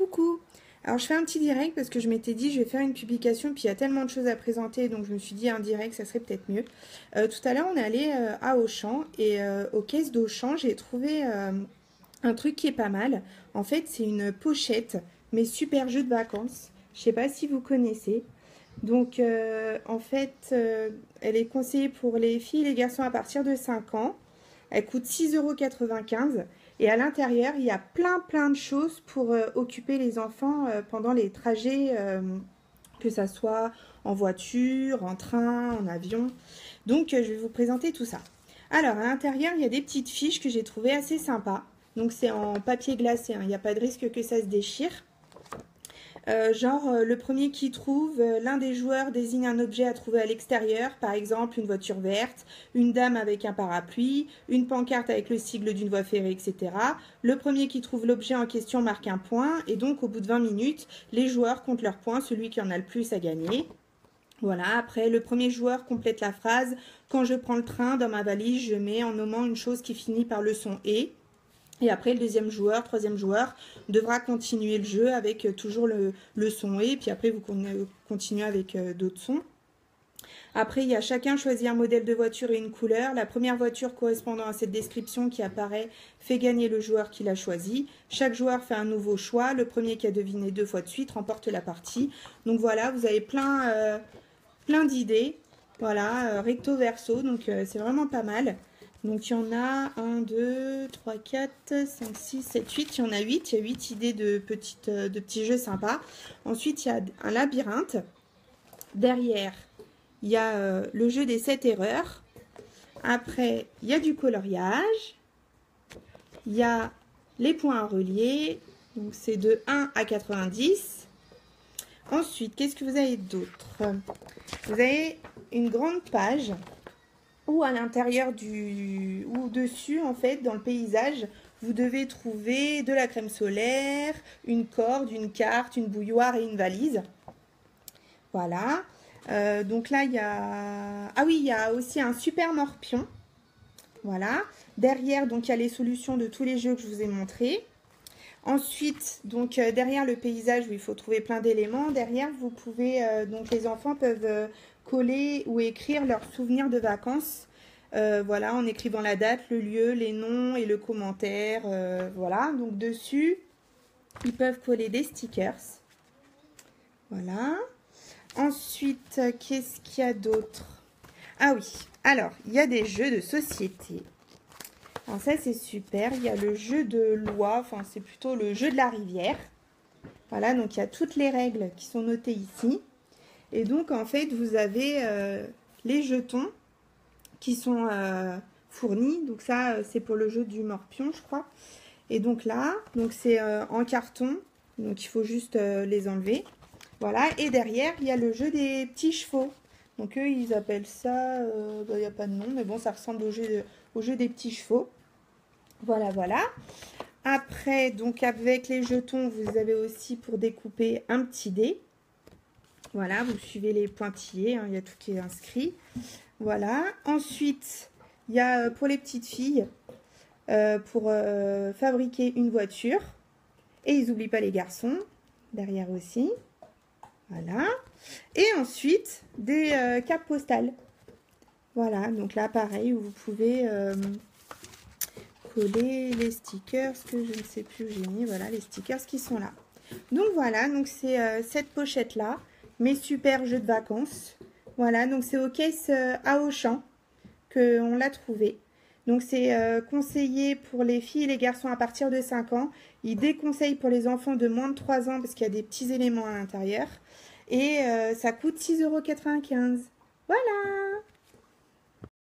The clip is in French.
Coucou! Alors je fais un petit direct parce que je m'étais dit je vais faire une publication puis il y a tellement de choses à présenter donc je me suis dit un direct ça serait peut-être mieux. Tout à l'heure on est allé à Auchan et aux caisses d'Auchan j'ai trouvé un truc qui est pas mal. En fait c'est une pochette mais super jeu de vacances. Je sais pas si vous connaissez. Donc en fait elle est conseillée pour les filles et les garçons à partir de 5 ans. Elle coûte 6,95 € et à l'intérieur, il y a plein de choses pour occuper les enfants pendant les trajets, que ça soit en voiture, en train, en avion. Donc, je vais vous présenter tout ça. Alors, à l'intérieur, il y a des petites fiches que j'ai trouvées assez sympas. Donc, c'est en papier glacé, hein. Il n'y a pas de risque que ça se déchire. Le premier qui trouve, l'un des joueurs désigne un objet à trouver à l'extérieur, par exemple une voiture verte, une dame avec un parapluie, une pancarte avec le sigle d'une voie ferrée, etc. Le premier qui trouve l'objet en question marque un point, et donc au bout de 20 minutes, les joueurs comptent leurs points, celui qui en a le plus a gagné. Voilà, après, le premier joueur complète la phrase « Quand je prends le train, dans ma valise, je mets en nommant une chose qui finit par le son « et ». Et après, le deuxième joueur, troisième joueur, devra continuer le jeu avec toujours le son « et ». Puis après, vous continuez avec d'autres sons. Après, il y a chacun choisit un modèle de voiture et une couleur. La première voiture correspondant à cette description qui apparaît fait gagner le joueur qui l'a choisi. Chaque joueur fait un nouveau choix. Le premier qui a deviné 2 fois de suite remporte la partie. Donc voilà, vous avez plein d'idées. Voilà, recto verso. Donc c'est vraiment pas mal. Donc il y en a 1, 2, 3, 4, 5, 6, 7, 8. Il y en a 8. Il y a 8 idées de petits jeux sympas. Ensuite, il y a un labyrinthe. Derrière, il y a le jeu des 7 erreurs. Après, il y a du coloriage. Il y a les points à relier. Donc c'est de 1 à 90. Ensuite, qu'est-ce que vous avez d'autre? Vous avez une grande page où à l'intérieur ou dessus, en fait, dans le paysage, vous devez trouver de la crème solaire, une corde, une carte, une bouilloire et une valise. Voilà. Donc là, il y a... Ah oui, il y a aussi un super morpion. Voilà. Derrière, donc, il y a les solutions de tous les jeux que je vous ai montrés. Ensuite, donc, derrière le paysage où il faut trouver plein d'éléments, derrière, vous pouvez... donc, les enfants peuvent coller ou écrire leurs souvenirs de vacances. Voilà, en écrivant la date, le lieu, les noms et le commentaire. Voilà, donc dessus, ils peuvent coller des stickers. Voilà. Ensuite, qu'est-ce qu'il y a d'autre? Ah oui, alors, il y a des jeux de société. Alors ça, c'est super. Il y a le jeu de loi, enfin, c'est plutôt le jeu de la rivière. Voilà, donc il y a toutes les règles qui sont notées ici. Et donc, en fait, vous avez les jetons qui sont fournis. Donc ça, c'est pour le jeu du morpion, je crois. Et donc là, donc c'est en carton. Donc il faut juste les enlever. Voilà, et derrière, il y a le jeu des petits chevaux. Donc eux, ils appellent ça, il n'y a pas de nom, mais bon, ça ressemble au jeu des petits chevaux. Voilà, voilà. Après, donc avec les jetons, vous avez aussi pour découper un petit dé. Voilà, vous suivez les pointillés, hein, il y a tout qui est inscrit. Voilà. Ensuite, il y a pour les petites filles, pour fabriquer une voiture. Et ils n'oublient pas les garçons, derrière aussi. Voilà. Et ensuite, des cartes postales. Voilà, donc là, pareil, vous pouvez coller les stickers, que je ne sais plus où j'ai mis. Voilà, les stickers qui sont là. Donc voilà, donc c'est cette pochette-là, mes super jeux de vacances. Voilà, donc c'est aux caisses à Auchan qu'on l'a trouvé. Donc c'est conseillé pour les filles et les garçons à partir de 5 ans. Il déconseille pour les enfants de moins de 3 ans parce qu'il y a des petits éléments à l'intérieur. Et ça coûte 6,95 €. Voilà!